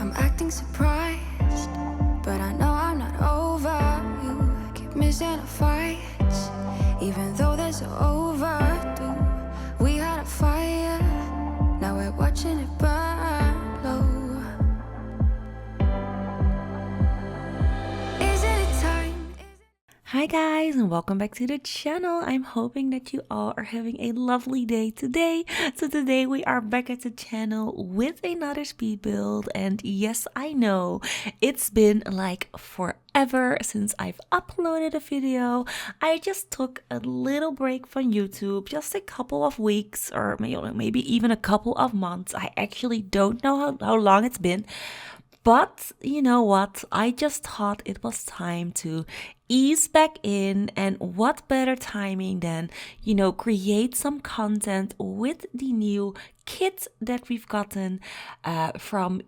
I'm acting surprised, but I know I'm not over you. Keep missing our fights, even though they're so overdue. We had a fire, now we're watching it burn low. Hi guys, and welcome back to the channel. I'm hoping that you all are having a lovely day today. So today we are back at the channel with another speed build, and yes, I know it's been like forever since I've uploaded a video. I just took a little break from YouTube, just a couple of weeks or maybe even a couple of months. I actually don't know how long it's been. But you know what? I just thought it was time to ease back in, and what better timing than, create some content with the new kit that we've gotten from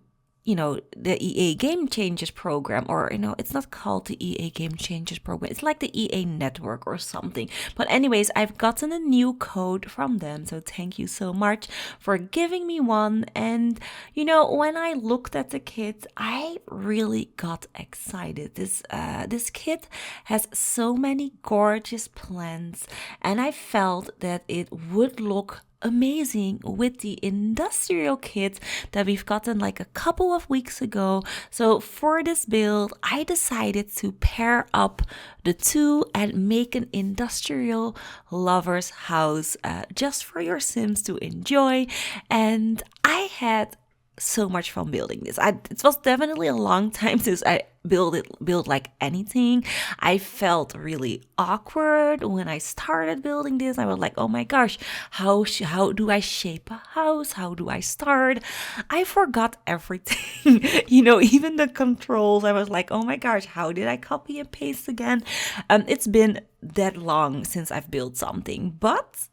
the EA Game Changers program, or, it's not called the EA Game Changers program. It's like the EA network or something. But anyways, I've gotten a new code from them. So thank you so much for giving me one. And, when I looked at the kit, I really got excited. This kit has so many gorgeous plants, and I felt that it would look amazing with the industrial kit that we've gotten like a couple of weeks ago. So for this build, I decided to pair up the two and make an industrial lover's house just for your Sims to enjoy. And I had so much fun building this. It was definitely a long time since I build like anything. I felt really awkward when I started building this. I was like, oh my gosh, how do I shape a house? How do I start? I forgot everything. Even the controls. I was like, oh my gosh, how did I copy and paste again? It's been that long since I've built something, but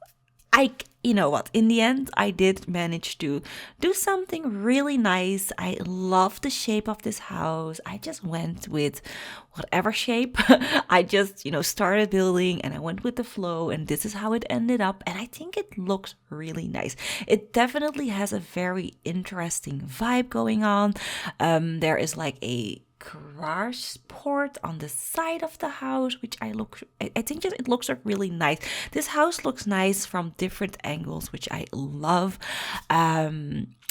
in the end, I did manage to do something really nice. I love the shape of this house. I just went with whatever shape. I just, started building and I went with the flow, and this is how it ended up. And I think it looks really nice. It definitely has a very interesting vibe going on. There is like a garage port on the side of the house, which I think just it looks really nice. This house looks nice from different angles, which I love.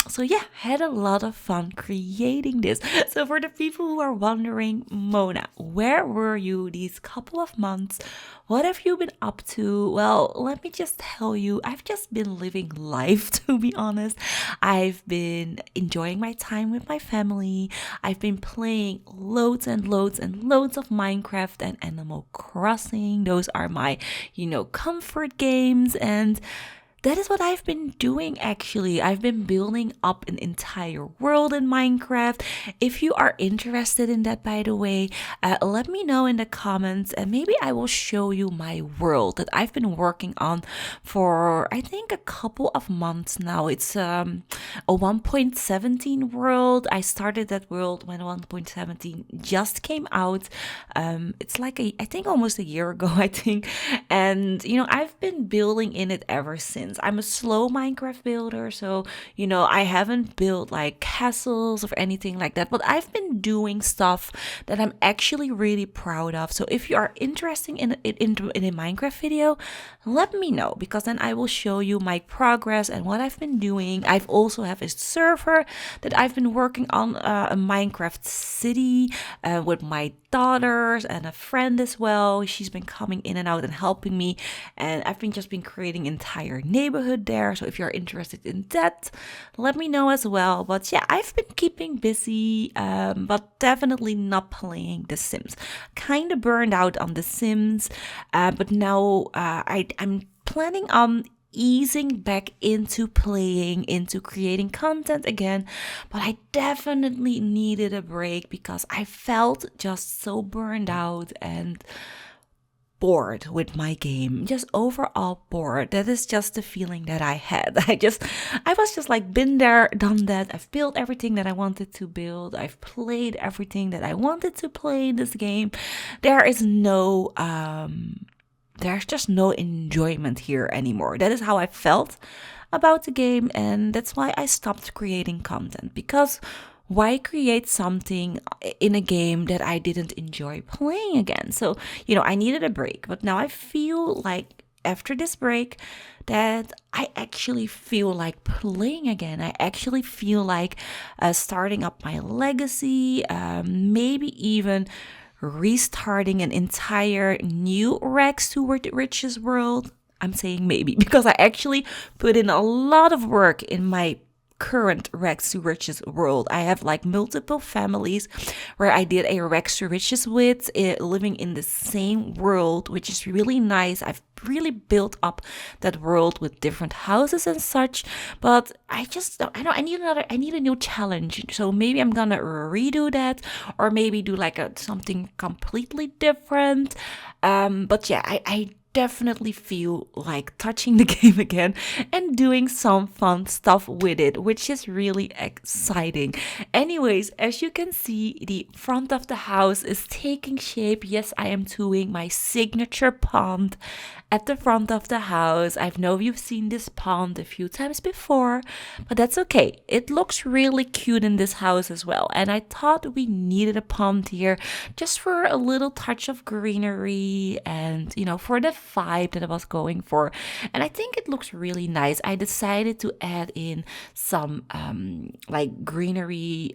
So yeah, had a lot of fun creating this. So for the people who are wondering, Mona, where were you these couple of months? What have you been up to? Well, let me just tell you, I've just been living life, to be honest. I've been enjoying my time with my family. I've been playing loads and loads and loads of Minecraft and Animal Crossing. Those are my, comfort games, and that is what I've been doing actually. I've been building up an entire world in Minecraft. If you are interested in that, by the way, let me know in the comments, and maybe I will show you my world that I've been working on for, I think, a couple of months now. It's a 1.17 world. I started that world when 1.17 just came out. It's like I think almost a year ago, I think. And, I've been building in it ever since. I'm a slow Minecraft builder, so I haven't built like castles or anything like that, but I've been doing stuff that I'm actually really proud of. So if you are interested in a Minecraft video, let me know, because then I will show you my progress and what I've been doing. I've also have a server that I've been working on, a Minecraft city with my daughters and a friend as well. She's been coming in and out and helping me, and I've been creating entire neighborhood there. So if you're interested in that, let me know as well. But yeah, I've been keeping busy, but definitely not playing The Sims. Kind of burned out on The Sims, but now I'm planning on easing back into playing, into creating content again. But I definitely needed a break because I felt just so burned out and bored with my game, just overall bored. That is just the feeling that I had. I was just like, been there, done that. I've built everything that I wanted to build. I've played everything that I wanted to play in this game. There's just no enjoyment here anymore. That is how I felt about the game, and that's why I stopped creating content. Because why create something in a game that I didn't enjoy playing again? So, I needed a break, but now I feel like after this break that I actually feel like playing again. I actually feel like starting up my legacy, maybe even restarting an entire new Rags to Riches world. I'm saying maybe because I actually put in a lot of work in my current Rags to Riches world. I have like multiple families where I did a Rags to Riches with, living in the same world, which is really nice. I've really built up that world with different houses and such, but I need a new challenge. So maybe I'm gonna redo that, or maybe do like something completely different. But yeah, I definitely feel like touching the game again and doing some fun stuff with it, which is really exciting. Anyways, as you can see, the front of the house is taking shape. Yes, I am doing my signature pond at the front of the house. I know you've seen this pond a few times before, but that's okay. It looks really cute in this house as well. And I thought we needed a pond here just for a little touch of greenery and, for the vibe that I was going for. And I think it looks really nice. I decided to add in some like greenery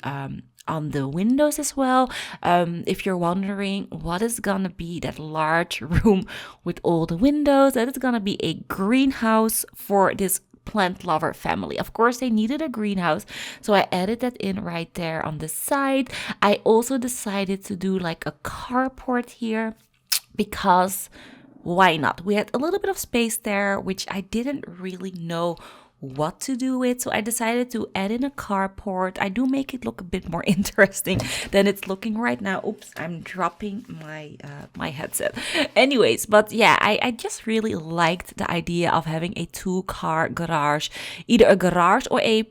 on the windows as well. If you're wondering what is gonna be that large room with all the windows, that is gonna be a greenhouse for this plant lover family. Of course, they needed a greenhouse, so I added that in right there on the side. I also decided to do like a carport here because why not? We had a little bit of space there, which I didn't really know what to do with, so I decided to add in a carport. I do make it look a bit more interesting than it's looking right now. Oops, I'm dropping my headset. Anyways, but yeah, I just really liked the idea of having a 2-car garage, either a garage or a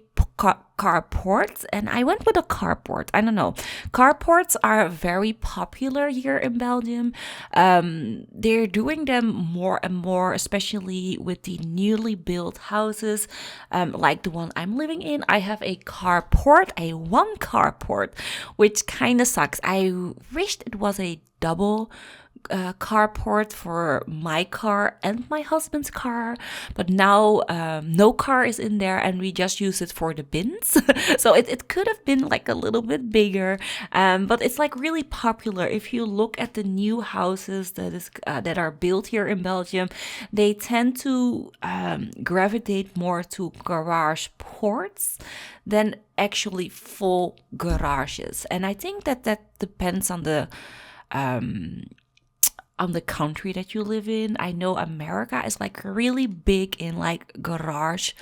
carport, and I went with a carport. I don't know. Carports are very popular here in Belgium. They're doing them more and more, especially with the newly built houses, like the one I'm living in. I have a carport, a 1-car port, which kind of sucks. I wished it was a double carport for my car and my husband's car, but now no car is in there and we just use it for the bins. So it could have been like a little bit bigger, but it's like really popular. If you look at the new houses that are built here in Belgium, they tend to gravitate more to garage ports than actually full garages. And I think that depends on the country that you live in. I know America is like really big in like garages,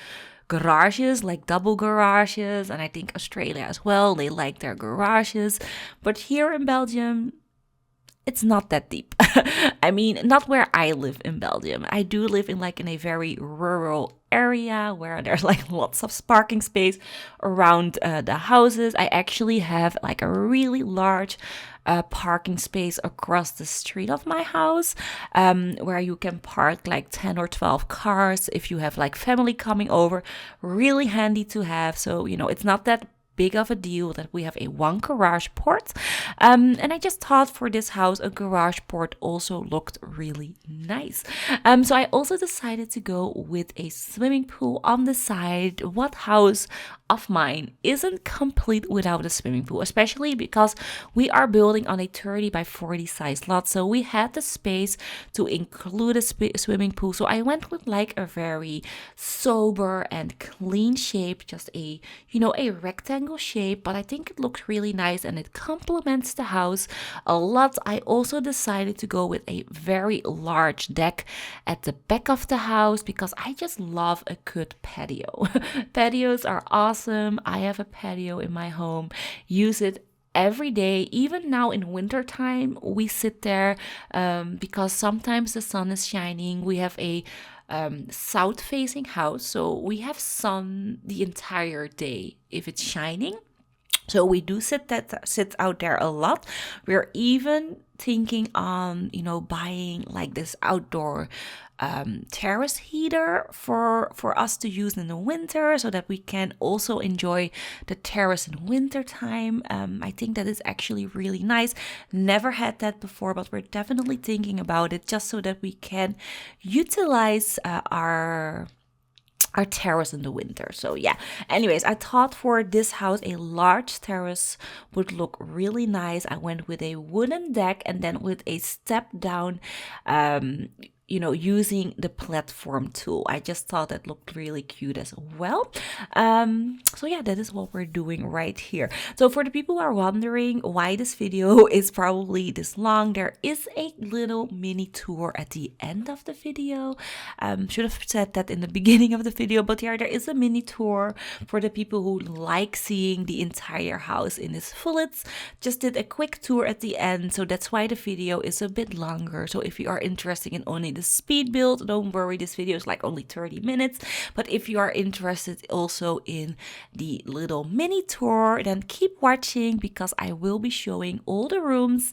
like double garages, and I think Australia as well, they like their garages. But here in Belgium, it's not that deep. I mean, not where I live in Belgium. I do live in a very rural area where there's like lots of parking space around the houses. I actually have like a really large parking space across the street of my house, where you can park like 10 or 12 cars if you have like family coming over. Really handy to have. So, it's not that big of a deal that we have a 1 garage port. And I just thought for this house, a garage port also looked really nice. So I also decided to go with a swimming pool on the side. What house of mine isn't complete without a swimming pool, especially because we are building on a 30 by 40 size lot. So we had the space to include a swimming pool. So I went with like a very sober and clean shape, just a rectangle shape, but I think it looks really nice and it complements the house a lot. I also decided to go with a very large deck at the back of the house because I just love a good patio. Patios are awesome. I have a patio in my home, use it every day. Even now in winter time, we sit there because sometimes the sun is shining. We have a south facing house, so we have sun the entire day if it's shining. So we do sit out there a lot. We're even thinking on buying like this outdoor terrace heater for us to use in the winter, so that we can also enjoy the terrace in winter time. I think that is actually really nice. Never had that before, but we're definitely thinking about it, just so that we can utilize our terrace in the winter. So yeah, anyways, I thought for this house a large terrace would look really nice. I went with a wooden deck and then with a step down, using the platform tool. I just thought that looked really cute as well. So yeah, that is what we're doing right here. So for the people who are wondering why this video is probably this long, there is a little mini tour at the end of the video. Should have said that in the beginning of the video, but yeah, there is a mini tour for the people who like seeing the entire house in its fullest. Just did a quick tour at the end, so that's why the video is a bit longer. So if you are interested in only the speed build, don't worry, this video is like only 30 minutes. But if you are interested also in the little mini tour, then keep watching, because I will be showing all the rooms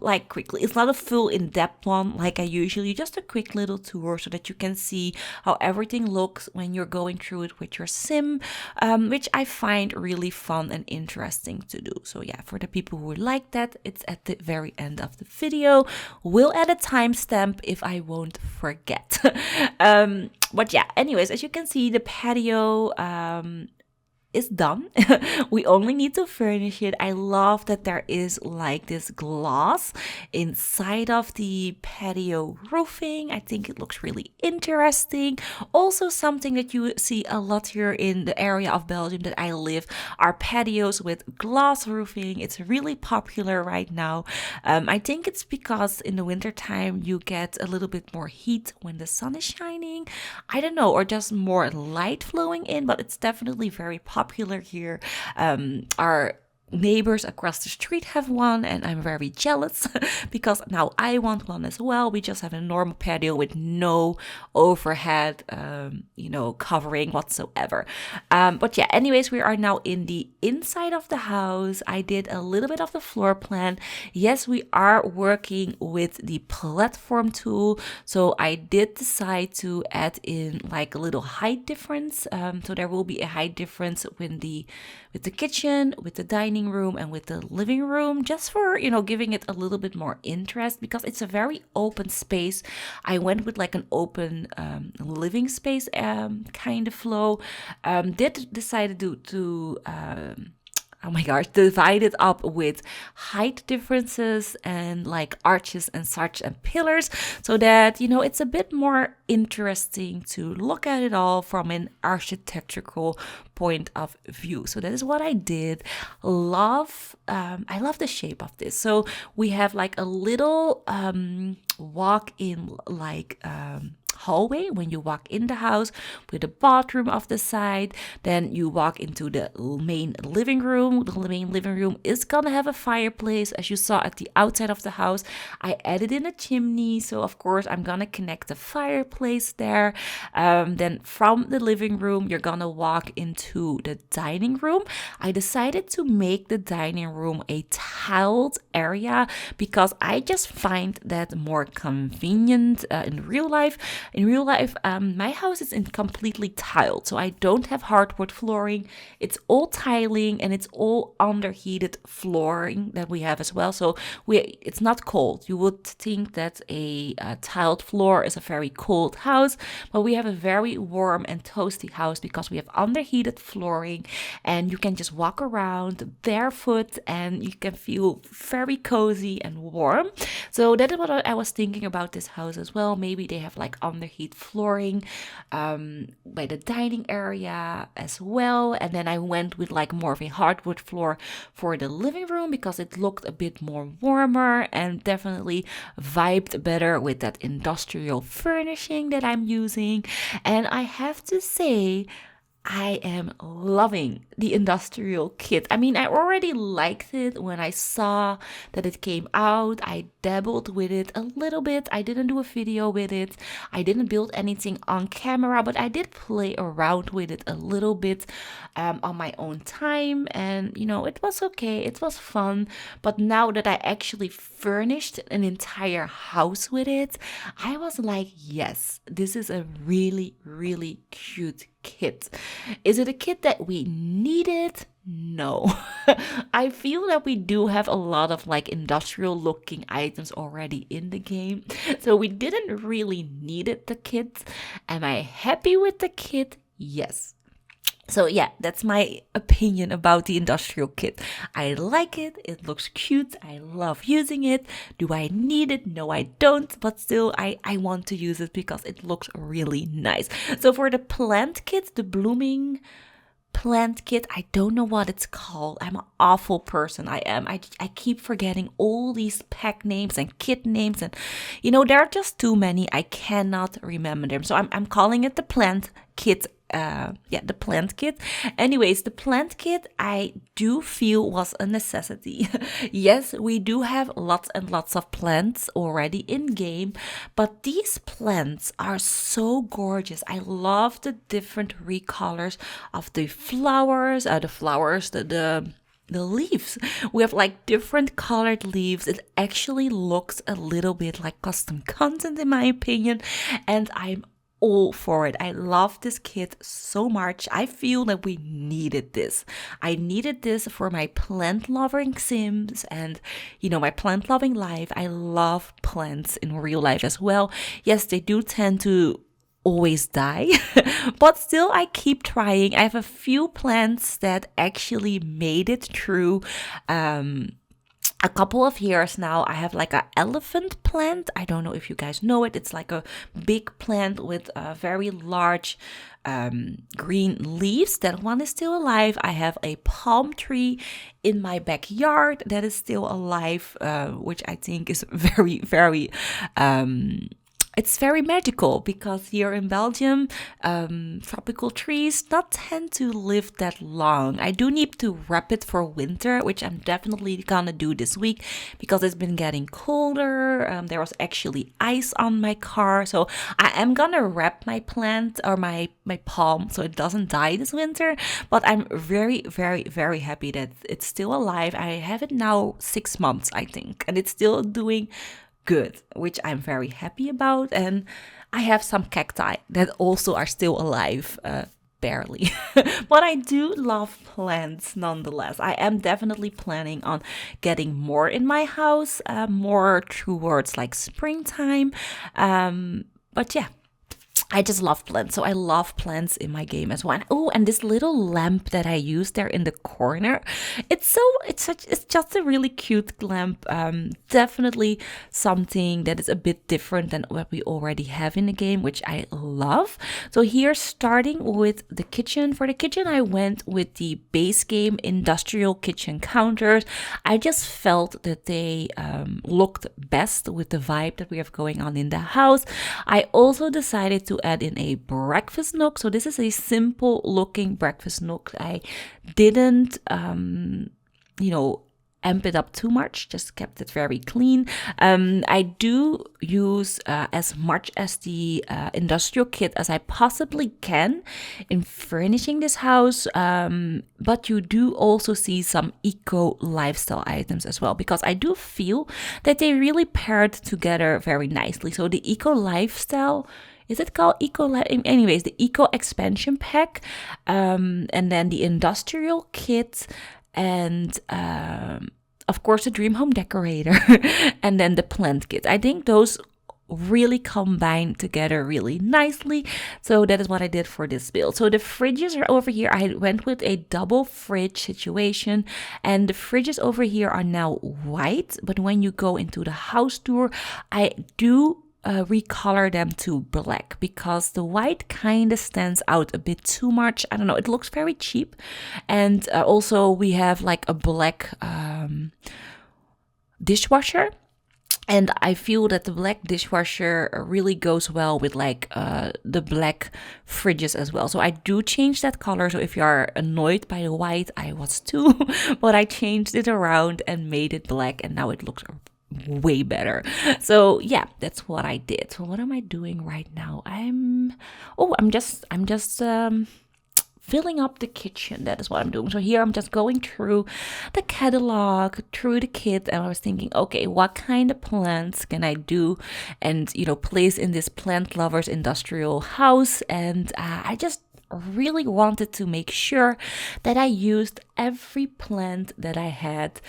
like quickly. It's not a full in-depth one like I usually, just a quick little tour so that you can see how everything looks when you're going through it with your sim, which I find really fun and interesting to do. So yeah, for the people who like that, it's at the very end of the video. We'll add a timestamp if I won't forget. But yeah, anyways, as you can see, the patio is done. We only need to furnish it. I love that there is like this glass inside of the patio roofing. I think it looks really interesting. Also something that you see a lot here in the area of Belgium that I live are patios with glass roofing. It's really popular right now. I think it's because in the winter time you get a little bit more heat when the sun is shining. I don't know, or just more light flowing in, but it's definitely very popular here. Our neighbors across the street have one, and I'm very jealous because now I want one as well. We just have a normal patio with no overhead covering whatsoever. But yeah, anyways, we are now in the inside of the house. I did a little bit of the floor plan. Yes, we are working with the platform tool, so I did decide to add in like a little height difference. So there will be a height difference with the kitchen, with the dining room, and with the living room, just for giving it a little bit more interest, because it's a very open space. I went with like an open living space kind of flow. Did decide to oh my gosh, divide it up with height differences and like arches and such and pillars, so that it's a bit more interesting to look at it all from an architectural point of view. So that is what I did. I love the shape of this. So we have like a little walk-in like hallway when you walk in the house, with a bathroom off the side. Then you walk into the main living room. The main living room is gonna have a fireplace, as you saw at the outside of the house. I added in a chimney, so of course I'm gonna connect the fireplace there. Then from the living room you're gonna walk into the dining room. I decided to make the dining room a tiled area because I just find that more convenient in real life. In real life, my house is completely tiled, so I don't have hardwood flooring. It's all tiling, and it's all underheated flooring that we have as well. So it's not cold. You would think that a tiled floor is a very cold house, but we have a very warm and toasty house because we have underheated flooring, and you can just walk around barefoot and you can feel very cozy and warm. So that is what I was thinking about this house as well. Maybe they have like underheat flooring by the dining area as well. And then I went with like more of a hardwood floor for the living room because it looked a bit more warmer and definitely vibed better with that industrial furnishing that I'm using. And I have to say, I am loving the industrial kit. I mean, I already liked it when I saw that it came out. I dabbled with it a little bit. I didn't do a video with it. I didn't build anything on camera, but I did play around with it a little bit on my own time. And, you know, it was okay. It was fun. But now that I actually furnished an entire house with it, I was like, yes, this is a really, really cute kit. Is it a kit that we needed? No. I feel that we do have a lot of like industrial looking items already in the game. So we didn't really need it, the kit. Am I happy with the kit? Yes. So yeah, that's my opinion about the industrial kit. I like it. It looks cute. I love using it. Do I need it? No, I don't. But still, I want to use it because it looks really nice. So for the plant kit, the blooming plant kit, I don't know what it's called. I'm an awful person. I am. I keep forgetting all these pack names and kit names. And, you know, there are just too many. I cannot remember them. So I'm calling it the plant kit. The plant kit. Anyways, the plant kit I do feel was a necessity. Yes, we do have lots and lots of plants already in game, but these plants are so gorgeous. I love the different recolors of the flowers, the leaves. We have like different colored leaves. It actually looks a little bit like custom content in my opinion, and I'm all for it. I love this kit so much. I feel that we needed this. I needed this for my plant loving sims and, you know, my plant loving life. I love plants in real life as well. Yes, they do tend to always die, but still I keep trying. I have a few plants that actually made it through a couple of years now. I have like an elephant plant. I don't know if you guys know it. It's like a big plant with very large green leaves. That one is still alive. I have a palm tree in my backyard that is still alive, which I think is very, very it's very magical because here in Belgium, tropical trees not tend to live that long. I do need to wrap it for winter, which I'm definitely gonna do this week because it's been getting colder. There was actually ice on my car, so I am gonna wrap my plant or my palm so it doesn't die this winter. But I'm very, very, very happy that it's still alive. I have it now 6 months, I think, and it's still doing good, which I'm very happy about. And I have some cacti that also are still alive, barely. But I do love plants nonetheless. I am definitely planning on getting more in my house, more towards like springtime. But yeah, I just love plants. So I love plants in my game as well. Oh, and this little lamp that I use there in the corner. It's just a really cute lamp. Definitely something that is a bit different than what we already have in the game, which I love. So here, starting with the kitchen. For the kitchen, I went with the base game industrial kitchen counters. I just felt that they looked best with the vibe that we have going on in the house. I also decided to add in a breakfast nook. So this is a simple looking breakfast nook. I didn't, amp it up too much, just kept it very clean. I do use as much as the industrial kit as I possibly can in furnishing this house, but you do also see some eco lifestyle items as well, because I do feel that they really paired together very nicely. So the eco lifestyle, is it called eco? Anyways, the eco expansion pack, and then the industrial kit, and of course the dream home decorator, and then the plant kit. I think those really combine together really nicely. So that is what I did for this build. So the fridges are over here. I went with a double fridge situation, and the fridges over here are now white, but when you go into the house tour, I do recolor them to black because the white kind of stands out a bit too much. I don't know, it looks very cheap. And also we have like a black dishwasher. And I feel that the black dishwasher really goes well with like the black fridges as well. So I do change that color. So if you are annoyed by the white, I was too, but I changed it around and made it black, and now it looks way better. So yeah, that's what I did. So what am I doing right now? I'm just filling up the kitchen. That is what I'm doing. So here I'm just going through the catalog, through the kit, and I was thinking, okay, what kind of plants can I do and, place in this plant lovers industrial house? And I just really wanted to make sure that I used every plant that I had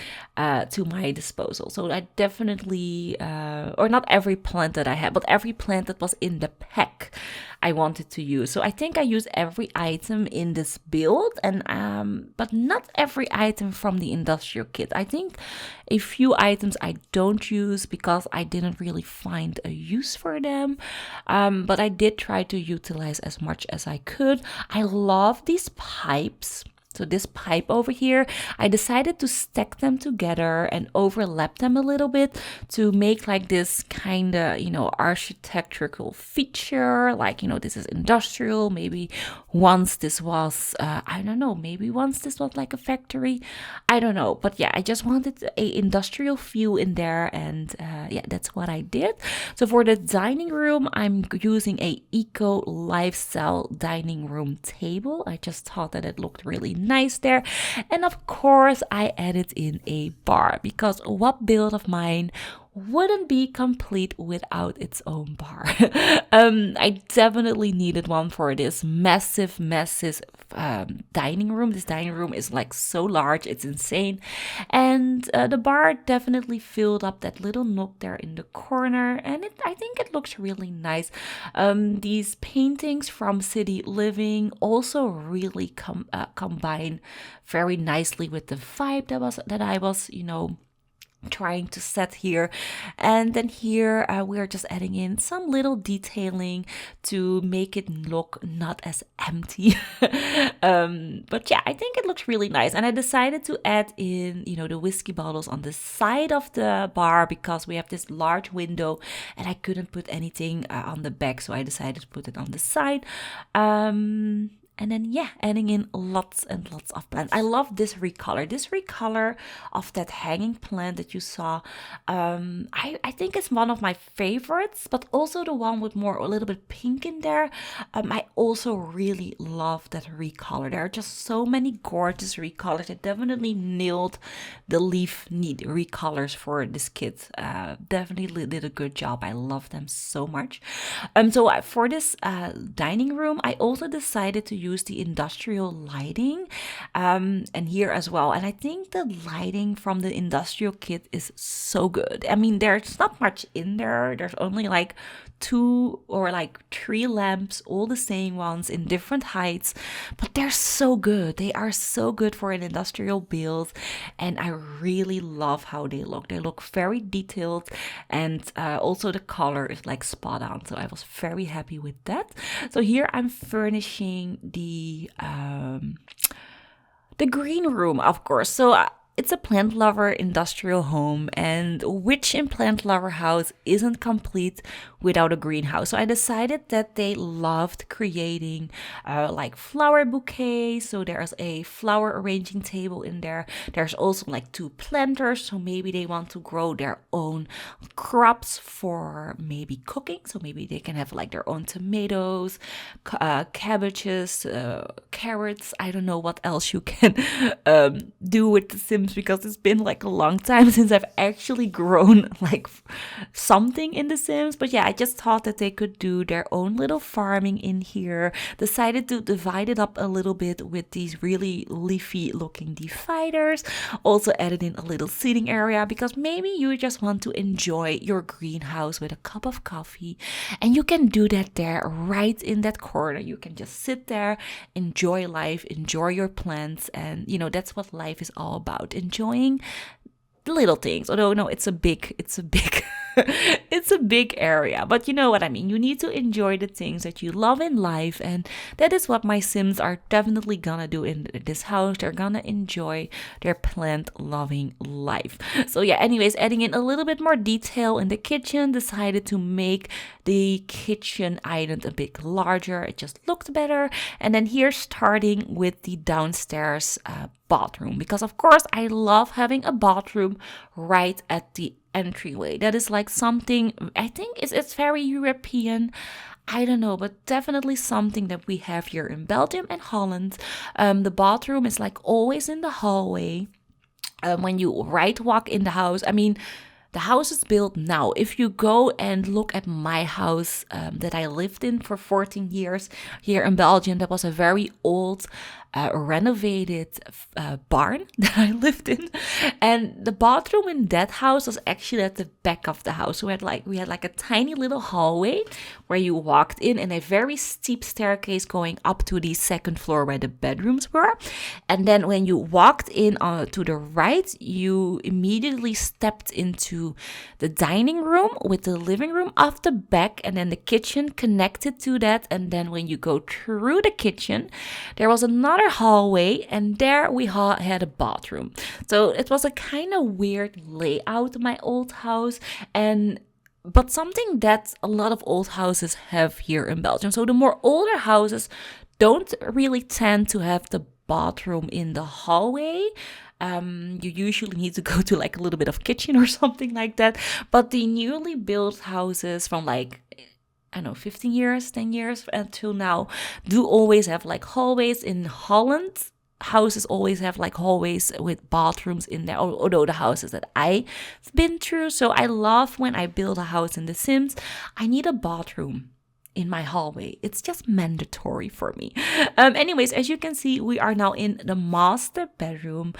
to my disposal. So I definitely, or not every plant that I had, but every plant that was in the pack I wanted to use. So I think I used every item in this build, and but not every item from the industrial kit. I think a few items I don't use because I didn't really find a use for them. But I did try to utilize as much as I could. I love these pipes. So this pipe over here, I decided to stack them together and overlap them a little bit to make like this kind of, architectural feature. Like, this is industrial. Maybe once this was, I don't know, maybe once this was like a factory. I don't know. But yeah, I just wanted a industrial feel in there. And yeah, that's what I did. So for the dining room, I'm using a eco lifestyle dining room table. I just thought that it looked really nice there. And of course, I added in a bar, because what build of mine wouldn't be complete without its own bar. I definitely needed one for this massive dining room. This dining room is like so large, it's insane. And the bar definitely filled up that little nook there in the corner, and I think it looks really nice. These paintings from City Living also really combine very nicely with the vibe that I was, trying to set here. And then here we are just adding in some little detailing to make it look not as empty. But yeah, I think it looks really nice. And I decided to add in, the whiskey bottles on the side of the bar because we have this large window and I couldn't put anything on the back, so I decided to put it on the side. And then, yeah, adding in lots and lots of plants. I love this recolor. This recolor of that hanging plant that you saw, I think it's one of my favorites, but also the one with a little bit pink in there. I also really love that recolor. There are just so many gorgeous recolors. I definitely nailed the leaf need recolors for this kit. Definitely did a good job. I love them so much. So for this dining room, I also decided to use the industrial lighting and here as well. And I think the lighting from the industrial kit is so good. I mean, there's not much in there. There's only like 2 or like 3 lamps, all the same ones in different heights, but they're so good. They are so good for an industrial build, and I really love how they look. They look very detailed, and also the color is like spot on, so I was very happy with that. So here I'm furnishing the green room, of course. So it's a plant lover industrial home, and which in plant lover house isn't complete without a greenhouse? So I decided that they loved creating like flower bouquets. So there's a flower arranging table in there. There's also like 2 planters. So maybe they want to grow their own crops for maybe cooking. So maybe they can have like their own tomatoes, cabbages, carrots. I don't know what else you can do with the Sims, because it's been like a long time since I've actually grown like something in the Sims. But yeah, I just thought that they could do their own little farming in here. Decided to divide it up a little bit with these really leafy looking dividers. Also added in a little seating area, because maybe you just want to enjoy your greenhouse with a cup of coffee, and you can do that there right in that corner. You can just sit there, enjoy life, enjoy your plants, and that's what life is all about, enjoying the little things. Although no, it's a big It's a big area, but you know what I mean. You need to enjoy the things that you love in life, and that is what my Sims are definitely gonna do in this house. They're gonna enjoy their plant loving life. So yeah, anyways, adding in a little bit more detail in the kitchen, decided to make the kitchen island a bit larger. It just looked better. And then here, starting with the downstairs bathroom, because of course I love having a bathroom right at the entryway. That is like something, I think it's very European. I don't know, but definitely something that we have here in Belgium and Holland. The bathroom is like always in the hallway. When you walk in the house, I mean, the house is built now. If you go and look at my house that I lived in for 14 years here in Belgium, that was a very old renovated barn that I lived in, and the bathroom in that house was actually at the back of the house. So we had like a tiny little hallway where you walked in, and a very steep staircase going up to the second floor where the bedrooms were. And then when you walked in to the right, you immediately stepped into the dining room with the living room off the back, and then the kitchen connected to that. And then when you go through the kitchen, there was another hallway, and there we had a bathroom. So it was a kind of weird layout, my old house, but something that a lot of old houses have here in Belgium. So the more older houses don't really tend to have the bathroom in the hallway. You usually need to go to like a little bit of kitchen or something like that. But the newly built houses from like, I don't know, 15 years, 10 years until now, do always have like hallways. In Holland, houses always have like hallways with bathrooms in there, although the houses that I've been through. So I love when I build a house in The Sims, I need a bathroom in my hallway. It's just mandatory for me. Anyways, as you can see, we are now in the master bedroom.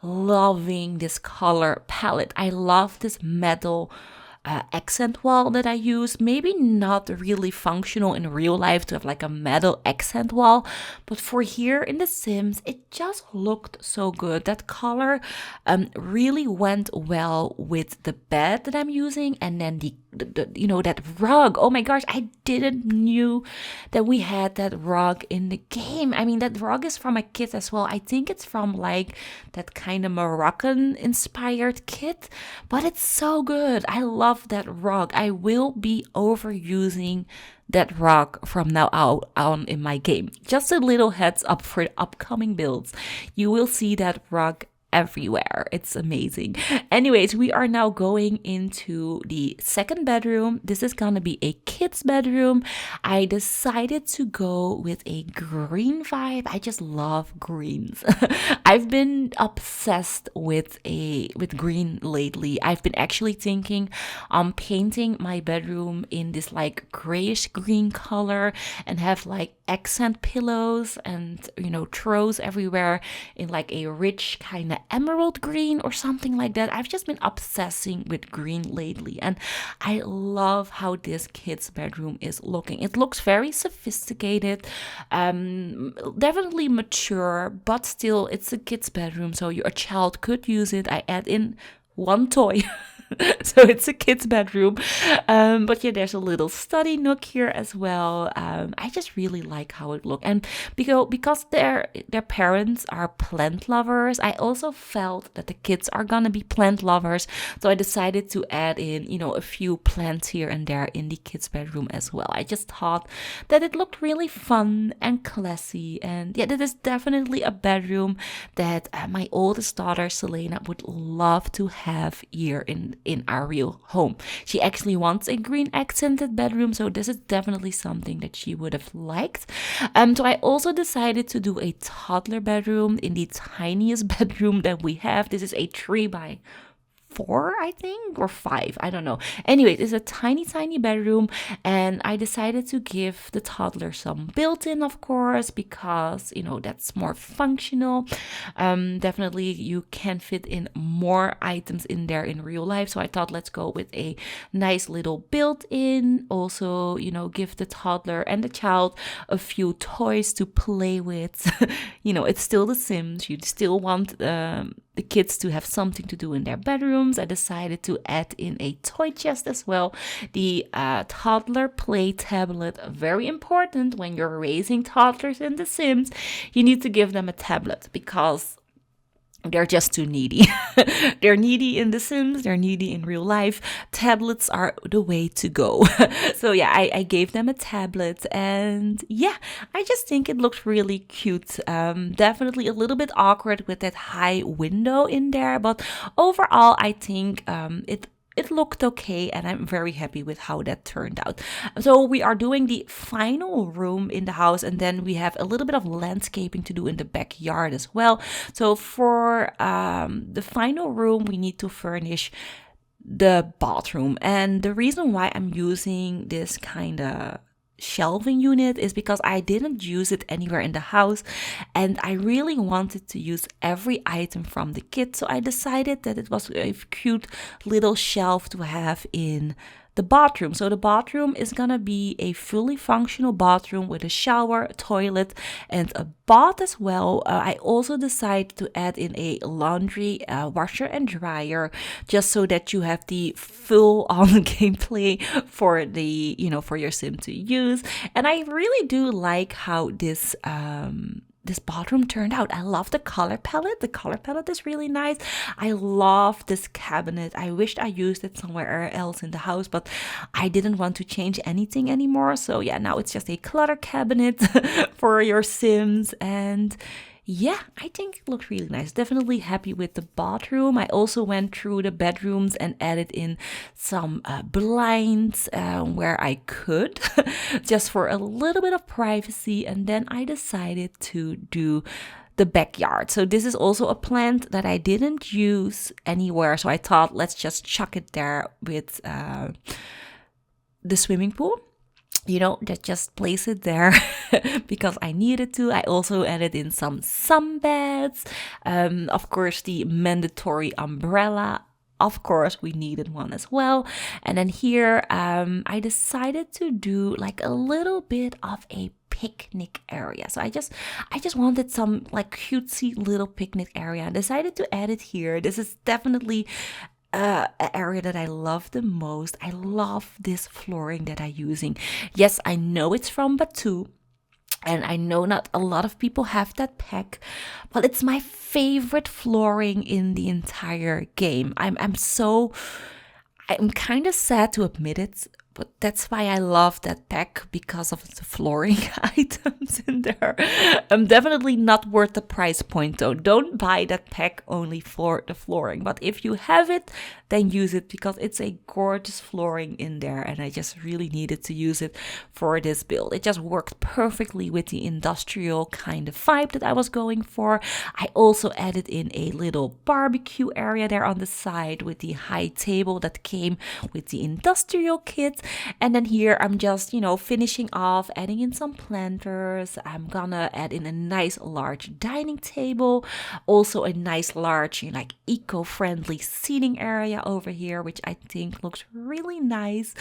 Loving this color palette. I love this metal accent wall that I use. Maybe not really functional in real life to have like a metal accent wall, but for here in The Sims, it just looked so good. That color really went well with the bed that I'm using, and then the that rug. Oh my gosh, I didn't knew that we had that rug in the game. I mean, that rug is from a kit as well. I think it's from like that kind of Moroccan inspired kit, but it's so good. I love that rug. I will be overusing that rug from now on in my game. Just a little heads up for upcoming builds. You will see that rug everywhere. It's amazing. Anyways, we are now going into the second bedroom. This is gonna be a kid's bedroom. I decided to go with a green vibe. I just love greens. I've been obsessed with green lately. I've been actually thinking on painting my bedroom in this like grayish green color and have like accent pillows and throws everywhere in like a rich kind of emerald green or something like that. I've just been obsessing with green lately, and I love how this kid's bedroom is looking. It looks very sophisticated, definitely mature, but still it's a kid's bedroom, so a child could use it. I add in one toy. So it's a kid's bedroom, but yeah, there's a little study nook here as well. I just really like how it looks, and because their parents are plant lovers, I also felt that the kids are gonna be plant lovers, so I decided to add in a few plants here and there in the kids' bedroom as well. I just thought that it looked really fun and classy, and yeah, that is definitely a bedroom that my oldest daughter Selena would love to have here in our real home. She actually wants a green accented bedroom, so this is definitely something that she would have liked. So I also decided to do a toddler bedroom in the tiniest bedroom that we have. This is a 3x4, I think, or 5, I don't know. Anyway, it's a tiny bedroom, and I decided to give the toddler some built-in, of course, because that's more functional. Definitely you can fit in more items in there in real life, so I thought let's go with a nice little built-in. Also, give the toddler and the child a few toys to play with. It's still The Sims. You still want the kids to have something to do in their bedrooms, I decided to add in a toy chest as well. The toddler play tablet, very important when you're raising toddlers in The Sims. You need to give them a tablet because they're just too needy. They're needy in The Sims, they're needy in real life. Tablets are the way to go. So yeah, I gave them a tablet, and yeah, I just think it looked really cute. Definitely a little bit awkward with that high window in there, but overall I think it looked okay, and I'm very happy with how that turned out. So we are doing the final room in the house, and then we have a little bit of landscaping to do in the backyard as well. So for the final room, we need to furnish the bathroom. And the reason why I'm using this kind of shelving unit is because I didn't use it anywhere in the house, and I really wanted to use every item from the kit, so I decided that it was a cute little shelf to have in the bathroom. So the bathroom is gonna be a fully functional bathroom with a shower, a toilet, and a bath as well. I also decided to add in a laundry washer and dryer, just so that you have the full-on gameplay for the for your sim to use. And I really do like how this bathroom turned out. I love the color palette. The color palette is really nice. I love this cabinet. I wished I used it somewhere else in the house, but I didn't want to change anything anymore. So yeah, now it's just a clutter cabinet for your Sims. And yeah, I think it looked really nice. Definitely happy with the bathroom. I also went through the bedrooms and added in some blinds where I could, just for a little bit of privacy. And then I decided to do the backyard. So this is also a plant that I didn't use anywhere. So I thought, let's just chuck it there with the swimming pool. Just place it there because I needed to. I also added in some sunbeds. Of course, the mandatory umbrella. Of course, we needed one as well. And then here, I decided to do like a little bit of a picnic area. So I just wanted some like cutesy little picnic area and decided to add it here. This is definitely an area that I love the most. I love this flooring that I'm using. Yes, I know it's from Batu, and I know not a lot of people have that pack, but it's my favorite flooring in the entire game. I'm kind of sad to admit it, but that's why I love that pack, because of the flooring items in there. Definitely not worth the price point though. Don't buy that pack only for the flooring. But if you have it, then use it, because it's a gorgeous flooring in there, and I just really needed to use it for this build. It just worked perfectly with the industrial kind of vibe that I was going for. I also added in a little barbecue area there on the side with the high table that came with the industrial kit. And then here I'm just, finishing off, adding in some planters. I'm gonna add in a nice large dining table, also a nice large, eco-friendly seating area over here, which I think looks really nice.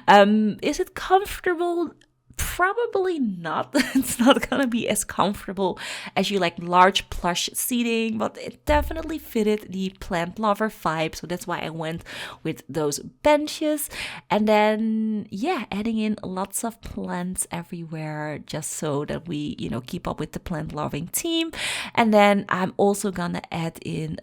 Is it comfortable? Probably not. It's not gonna be as comfortable as you like large plush seating, but it definitely fitted the plant lover vibe, so that's why I went with those benches. And then adding in lots of plants everywhere, just so that we keep up with the plant loving team. And then I'm also gonna add in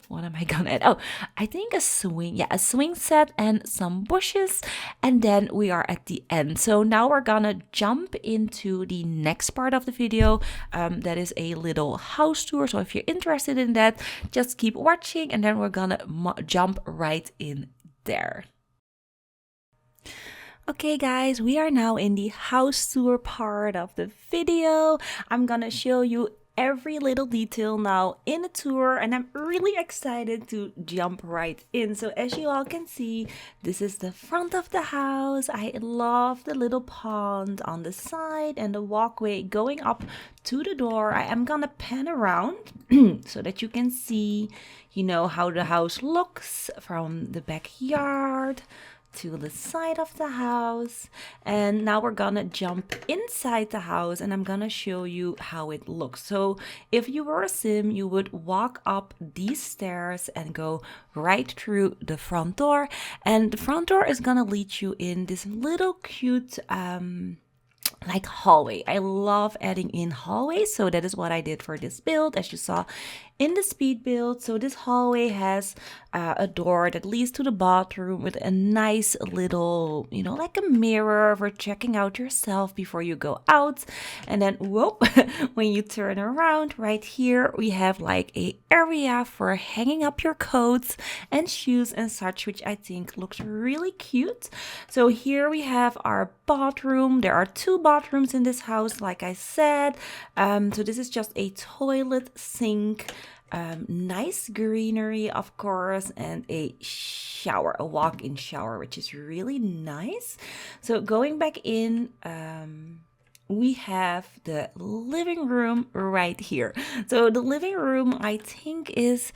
what am I gonna add? Oh, I think a swing set and some bushes. And then we are at the end. So now we're gonna jump into the next part of the video. That is a little house tour. So if you're interested in that, just keep watching, and then we're gonna jump right in there. Okay guys, we are now in the house tour part of the video. I'm gonna show you every little detail now in the tour, and I'm really excited to jump right in. So as you all can see, this is the front of the house. I love the little pond on the side and the walkway going up to the door. I am gonna pan around so that you can see, how the house looks from the backyard to the side of the house, and now we're gonna jump inside the house and I'm gonna show you how it looks. So if you were a sim, you would walk up these stairs and go right through the front door, and the front door is gonna lead you in this little cute like hallway. I love adding in hallways, so that is what I did for this build, as you saw in the speed build. So this hallway has a door that leads to the bathroom with a nice little, you know, like a mirror for checking out yourself before you go out. And then whoop, when you turn around right here, we have like a area for hanging up your coats and shoes and such, which I think looks really cute. So here we have our bathroom. There are 2 bathrooms in this house, like I said. So this is just a toilet, sink, nice greenery, of course, and a shower, a walk-in shower, which is really nice. So going back in, we have the living room right here. So the living room, I think, is,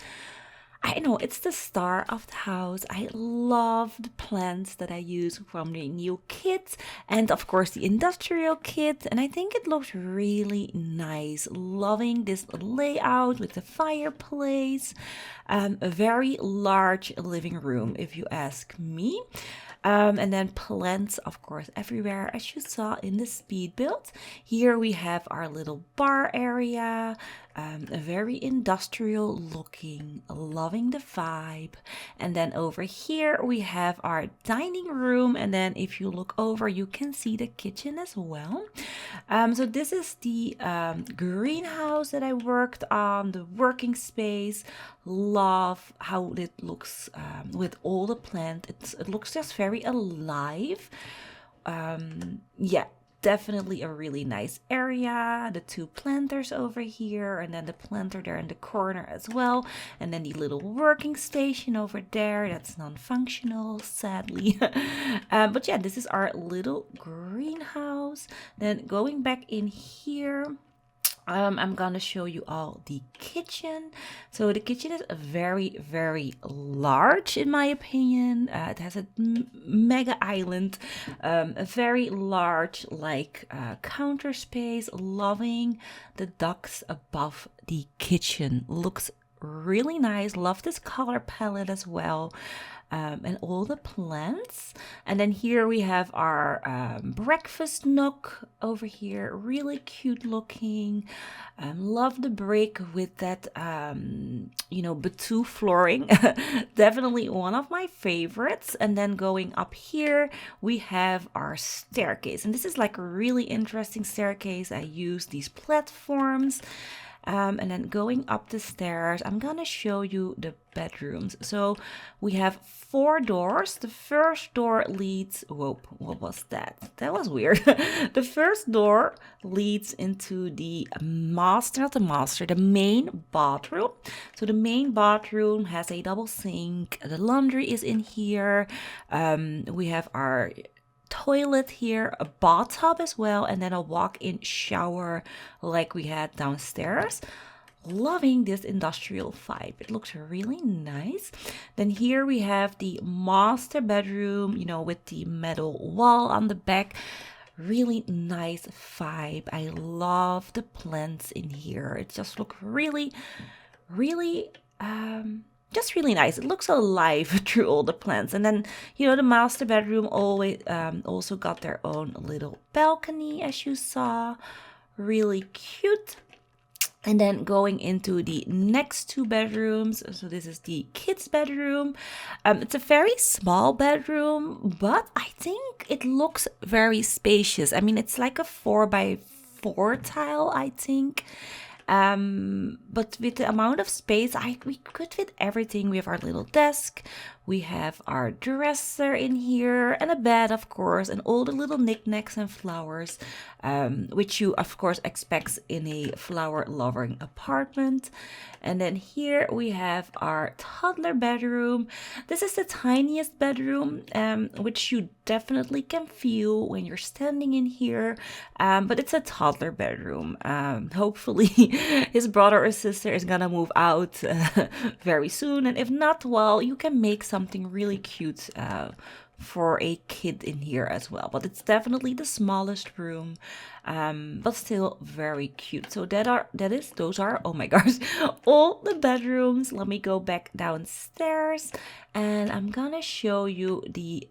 I know, it's the star of the house. I love the plants that I use from the new kit and of course the industrial kit, and I think it looks really nice. Loving this layout with the fireplace. A very large living room, if you ask me. And then plants, of course, everywhere, as you saw in the speed build. Here we have our little bar area, a very industrial looking, loving the vibe. And then over here we have our dining room, and then if you look over you can see the kitchen as well. So this is the greenhouse that I worked on, the working space. Love how it looks with all the plants. It looks just very alive. Yeah, definitely a really nice area. The 2 planters over here, and then the planter there in the corner as well, and then the little working station over there that's non-functional, sadly. But yeah, this is our little greenhouse. Then going back in here, I'm gonna show you all the kitchen. So the kitchen is very, very large in my opinion. It has a mega island, a very large like counter space. Loving the ducts above the kitchen. Looks really nice. Love this color palette as well. And all the plants. And then here we have our breakfast nook over here, really cute looking. Love the brick with that you know, batu flooring. Definitely one of my favorites. And then going up here we have our staircase, and this is like a really interesting staircase. I use these platforms. And then going up the stairs, I'm gonna show you the bedrooms. So we have 4 doors. The first door leads, whoa, what was that? That was weird. The first door leads into the the main bathroom. So the main bathroom has a double sink. The laundry is in here. We have our toilet here, a bathtub as well, and then a walk-in shower like we had downstairs. Loving this industrial vibe. It looks really nice. Then here we have the master bedroom, you know, with the metal wall on the back. Really nice vibe. I love the plants in here. It just looks really, really just really nice. It looks alive through all the plants. And then, you know, the master bedroom always also got their own little balcony, as you saw. Really cute. And then going into the next 2 bedrooms. So this is the kids' bedroom. It's a very small bedroom, but I think it looks very spacious. I mean, it's like a 4x4 tile, I think. But with the amount of space, we could fit everything. We have our little desk, we have our dresser in here, and a bed, of course, and all the little knickknacks and flowers, which you, of course, expect in a flower-loving apartment. And then here we have our toddler bedroom. This is the tiniest bedroom, which you definitely can feel when you're standing in here, but it's a toddler bedroom. Hopefully his brother or sister is gonna move out very soon, and if not, well, you can make something really cute for a kid in here as well. But it's definitely the smallest room, but still very cute. So those are, oh my gosh, all the bedrooms. Let me go back downstairs and I'm gonna show you the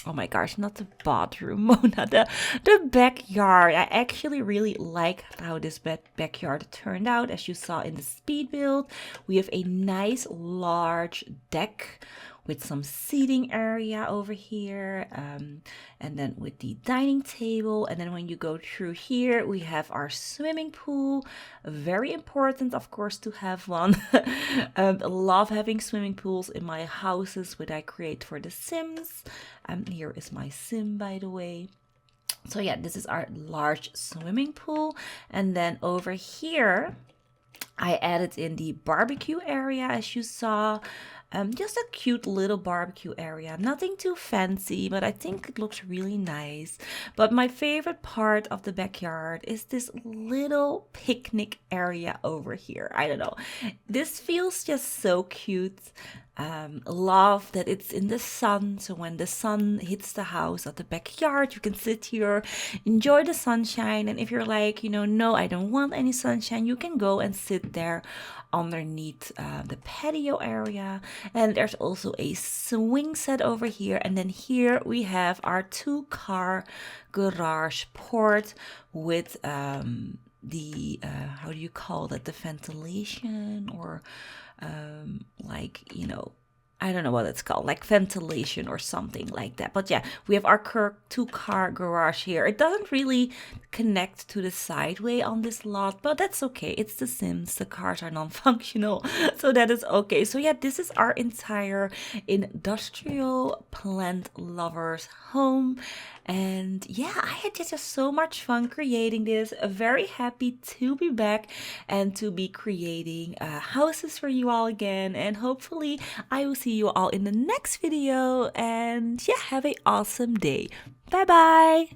oh my gosh, not the bathroom, Mona, the backyard. I actually really like how this backyard turned out. As you saw in the speed build, we have a nice large deck with some seating area over here, and then with the dining table. And then when you go through here, we have our swimming pool. Very important, of course, to have one. I love having swimming pools in my houses, which I create for the Sims. Here is my Sim, by the way. So yeah, this is our large swimming pool. And then over here, I added in the barbecue area, as you saw. Just a cute little barbecue area. Nothing too fancy, but I think it looks really nice. But my favorite part of the backyard is this little picnic area over here. I don't know. This feels just so cute. Love that it's in the sun, so when the sun hits the house at the backyard, you can sit here, enjoy the sunshine. And if you're like, no, I don't want any sunshine, you can go and sit there underneath the patio area. And there's also a swing set over here, and then here we have our 2-car garage port with the how do you call that, the ventilation, or like, I don't know what it's called, like ventilation or something like that. But yeah, we have our 2-car garage here. It doesn't really connect to the sideway on this lot, but that's okay. It's the Sims. The cars are non-functional, so that is okay. So yeah, this is our entire industrial plant lovers home. And yeah, I had just so much fun creating this. Very happy to be back and to be creating houses for you all again. And hopefully I will see you all in the next video. And yeah, have an awesome day. Bye bye.